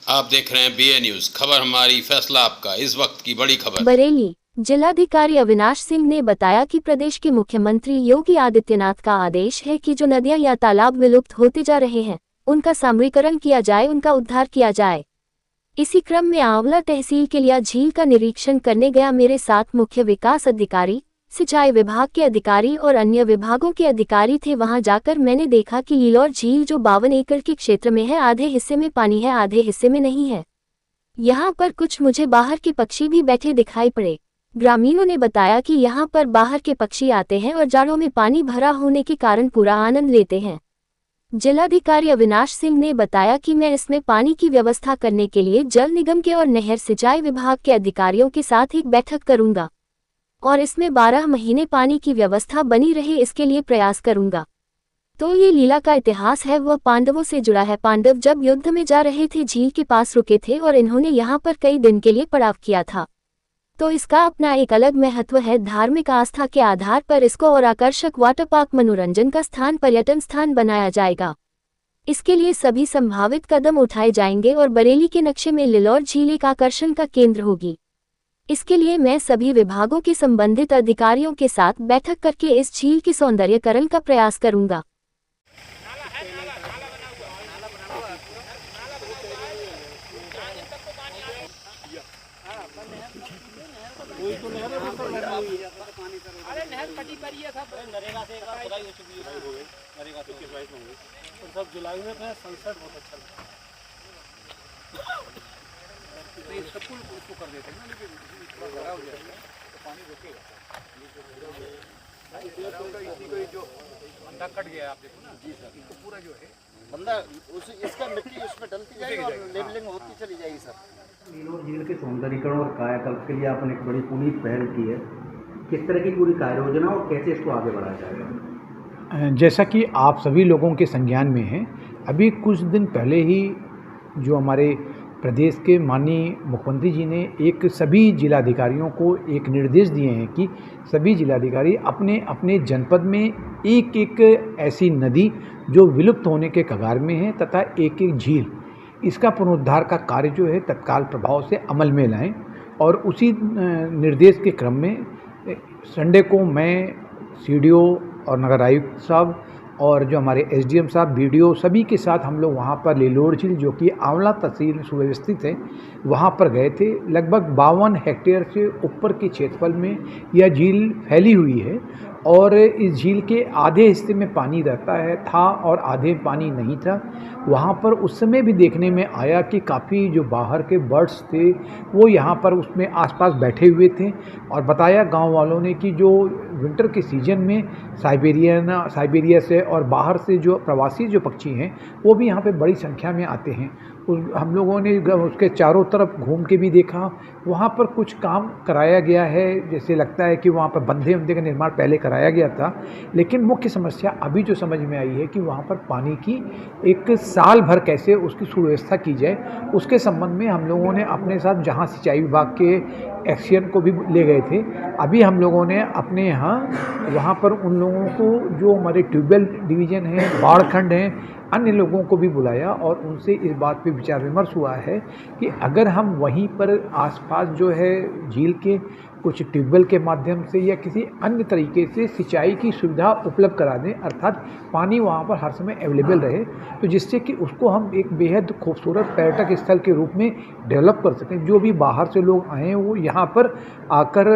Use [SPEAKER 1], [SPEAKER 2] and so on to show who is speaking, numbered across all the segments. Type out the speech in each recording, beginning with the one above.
[SPEAKER 1] आप देख रहे हैं बीए न्यूज। खबर हमारी, फैसला आपका। इस वक्त की बड़ी खबर।
[SPEAKER 2] बरेली जिलाधिकारी अविनाश सिंह ने बताया कि प्रदेश के मुख्यमंत्री योगी आदित्यनाथ का आदेश है कि जो नदियां या तालाब विलुप्त होते जा रहे हैं, उनका सामूहिकरण किया जाए, उनका उद्धार किया जाए। इसी क्रम में आंवला तहसील के लिया झील का निरीक्षण करने गया मेरे साथ मुख्य विकास अधिकारी, सिंचाई विभाग के अधिकारी और अन्य विभागों के अधिकारी थे। वहां जाकर मैंने देखा कि लिलोर झील जो 52 एकड़ के क्षेत्र में है, आधे हिस्से में पानी है, आधे हिस्से में नहीं है। यहाँ पर कुछ मुझे बाहर के पक्षी भी बैठे दिखाई पड़े। ग्रामीणों ने बताया कि यहाँ पर बाहर के पक्षी आते हैं और जाड़ों में पानी भरा होने के कारण पूरा आनंद लेते हैं। जिलाधिकारी अविनाश सिंह ने बताया कि मैं इसमें पानी की व्यवस्था करने के लिए जल निगम के और नहर सिंचाई विभाग के अधिकारियों के साथ एक बैठक करूंगा और इसमें 12 महीने पानी की व्यवस्था बनी रहे, इसके लिए प्रयास करूंगा। तो ये लीला का इतिहास है, वह पांडवों से जुड़ा है। पांडव जब युद्ध में जा रहे थे, झील के पास रुके थे और इन्होंने यहाँ पर कई दिन के लिए पड़ाव किया था। तो इसका अपना एक अलग महत्व है। धार्मिक आस्था के आधार पर इसको और आकर्षक वाटर पार्क, मनोरंजन का स्थान, पर्यटन स्थान बनाया जाएगा। इसके लिए सभी संभावित कदम उठाए जाएंगे और बरेली के नक्शे में लिलोर झील एक आकर्षण का केंद्र होगी। इसके लिए मैं सभी विभागों के संबंधित अधिकारियों के साथ बैठक करके इस झील के सौंदर्यीकरण का प्रयास करूंगा।
[SPEAKER 3] कोई तो नहर है, अरे नहर कटी पड़ी है सब। नरेगा से एक बार खुदाई हो चुकी है, नरेगा से 21-22 में हुई तो सब जुलाई में था। सनसेट बहुत अच्छा लगता है। तो ये सब कुल उसको कर देते हैं ना, लेकिन थोड़ा बड़ा हो जाएगा तो पानी रुकेगा। इसी को जो बंदा कट गया आप देखो ना जी सर, इसको पूरा जो है बंदा इसका मिट्टी उसमें डलती जाएगी और लेवलिंग होती चली जाएगी सर।
[SPEAKER 4] लिलोर झील के सौंदर्यीकरण और कायाकल्प के लिए आपने एक बड़ी पुनीत पहल की है। किस तरह की पूरी कार्य योजना और कैसे इसको आगे बढ़ाया जाएगा?
[SPEAKER 5] जैसा कि आप सभी लोगों के संज्ञान में है, अभी कुछ दिन पहले ही जो हमारे प्रदेश के माननीय मुख्यमंत्री जी ने एक सभी जिलाधिकारियों को एक निर्देश दिए हैं कि सभी जिलाधिकारी अपने अपने जनपद में एक एक ऐसी नदी जो विलुप्त होने के कगार में है तथा एक एक झील, इसका पुनरुद्धार का कार्य जो है तत्काल प्रभाव से अमल में लाएं। और उसी निर्देश के क्रम में संडे को मैं सीडीओ और नगर आयुक्त साहब और जो हमारे एसडीएम साहब, बीडीओ, सभी के साथ हम लोग वहाँ पर लिलोर झील जो कि आंवला तहसील में सुव्यवस्थित है, वहाँ पर गए थे। लगभग 52 हेक्टेयर से ऊपर के क्षेत्रफल में यह झील फैली हुई है और इस झील के आधे हिस्से में पानी रहता है था और आधे पानी नहीं था। वहाँ पर उस समय भी देखने में आया कि काफ़ी जो बाहर के बर्ड्स थे वो यहाँ पर उसमें आसपास बैठे हुए थे और बताया गांव वालों ने कि जो विंटर के सीज़न में साइबेरिया से और बाहर से जो प्रवासी जो पक्षी हैं वो भी यहाँ पे बड़ी संख्या में आते हैं। हम लोगों ने उसके चारों तरफ घूम के भी देखा, वहाँ पर कुछ काम कराया गया है। जैसे लगता है कि वहाँ पर बंधे का निर्माण पहले कराया गया था, लेकिन मुख्य समस्या अभी जो समझ में आई है कि वहाँ पर पानी की एक साल भर कैसे उसकी सुव्यवस्था की जाए, उसके संबंध में हम लोगों ने अपने साथ जहाँ सिंचाई विभाग के एक्शन को भी ले गए थे। अभी हम लोगों ने अपने यहाँ वहाँ पर उन लोगों को जो हमारे ट्यूबवेल डिवीज़न है, बाढ़खंड हैं, अन्य लोगों को भी बुलाया और उनसे इस बात पे विचार विमर्श हुआ है कि अगर हम वहीं पर आसपास जो है झील के कुछ ट्यूबवेल के माध्यम से या किसी अन्य तरीके से सिंचाई की सुविधा उपलब्ध करा दें, अर्थात पानी वहाँ पर हर समय अवेलेबल रहे, तो जिससे कि उसको हम एक बेहद खूबसूरत पर्यटक स्थल के रूप में डेवलप कर सकें। जो भी बाहर से लोग आए हैं वो यहाँ पर आकर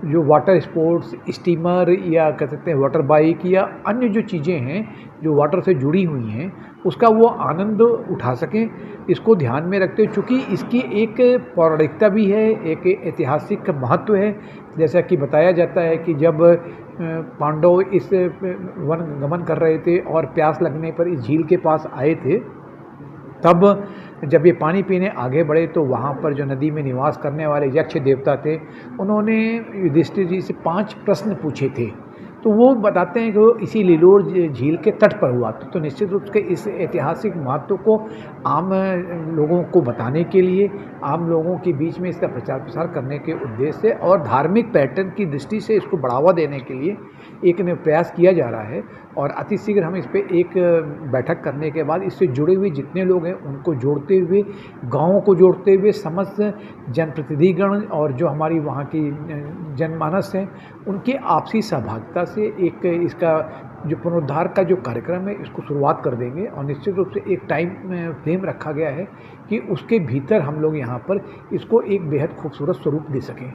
[SPEAKER 5] जो वाटर स्पोर्ट्स, स्टीमर या कह सकते हैं वाटर बाइक या अन्य जो चीज़ें हैं जो वाटर से जुड़ी हुई हैं उसका वो आनंद उठा सकें, इसको ध्यान में रखते हुए, चूँकि इसकी एक पौराणिकता भी है, एक ऐतिहासिक महत्व है। जैसा कि बताया जाता है कि जब पांडव इस वन गमन कर रहे थे और प्यास लगने पर इस झील के पास आए थे, तब जब ये पानी पीने आगे बढ़े तो वहाँ पर जो नदी में निवास करने वाले यक्ष देवता थे, उन्होंने युधिष्ठिर जी से 5 प्रश्न पूछे थे तो वो बताते हैं कि वो इसी लिलोर झील के तट पर हुआ। तो निश्चित रूप से इस ऐतिहासिक महत्व को आम लोगों को बताने के लिए, आम लोगों के बीच में इसका प्रचार प्रसार करने के उद्देश्य से और धार्मिक पर्यटन की दृष्टि से इसको बढ़ावा देने के लिए एक प्रयास किया जा रहा है। और अतिशीघ्र हम इस पे एक बैठक करने के बाद इससे जुड़े हुए जितने लोग हैं उनको जोड़ते हुए, गाँवों को जोड़ते हुए, समस्त जनप्रतिनिधिगण और जो हमारी वहाँ की जनमानस हैं उनकी आपसी सहभागिता से एक इसका जो पुनरुद्धार का जो कार्यक्रम है इसको शुरुआत कर देंगे। और निश्चित रूप से एक टाइम फ्रेम रखा गया है कि उसके भीतर हम लोग यहाँ पर इसको एक बेहद खूबसूरत स्वरूप दे सकें।